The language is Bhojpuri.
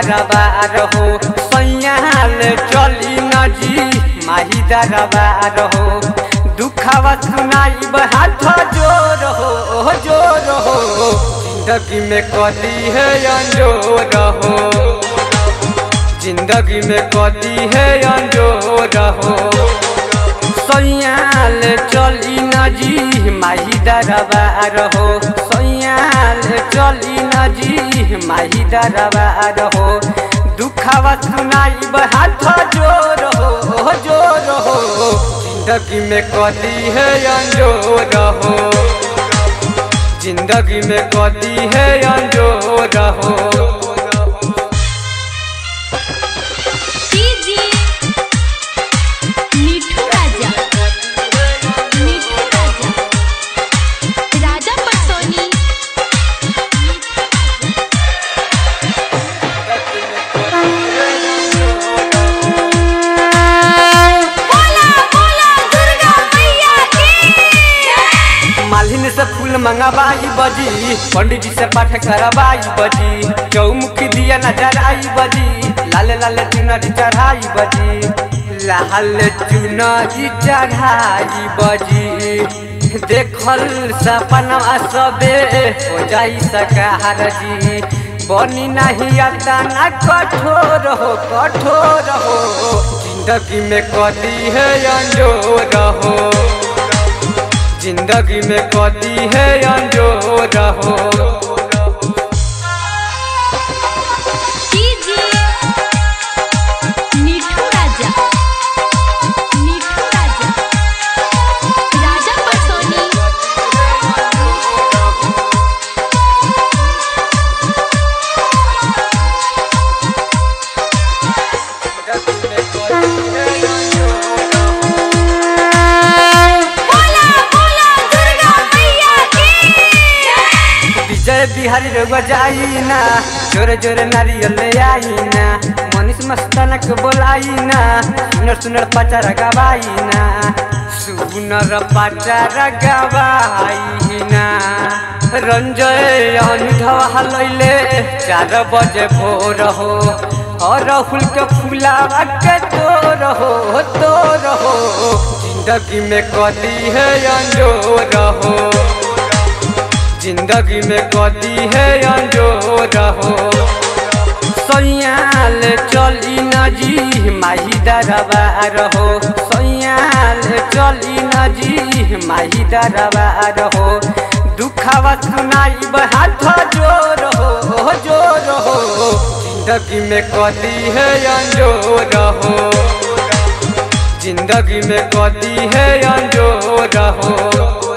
दरबार हो सैयाल चली न जी माही दरबार हो दुखावा सुनाई हाथ जोर हो जिंदगी में कदी है अंजोर हो जिंदगी में कदी है अंजोर हो सैयाल चली न जी माही दरबार हो सैयाल चली न जी माही दरबार हो दुखावा सुनाई हाथ जोर हो जिंदगी में कदी है अंजोर हो जिंदगी में कदी है अंजोर हो से फूल मंगवाई बजी पंडित जी से पाठ करवाई बजी चौमुखी दिया नजर आई बजी लाल लाल चुनरी चढ़ाई बजी लाल चुनरी चढ़ाई बजी देखल सपना सबे हो जाई सकार जी बनी नहीं आता ना कठोर हो जिंदगी में कदी है अंजोर हो जिंदगी में कदी है अंजोर हो बिहारी रोग जाई ना जोरे जोरे नारियल ले आई ना मनीष मस्ताना के बोलाई ना सुनर पचार गवाई ना सुनर पचार गवाई ना रंजय अनुभव हलैले 4 बजे भोर हो और राहुल के फूलावा के तोर हो जिंदगी में कदी है अंजोर हो जिंदगी में कदी है अंजोर हो सैयाल चली न जी माही दरबार हो सैयाल चली न जी माही दरबार हो दुखावा सुनाई हाथ जोर हो जिंदगी में कदी है अंजोर हो जिंदगी में कदी है अंजोर हो।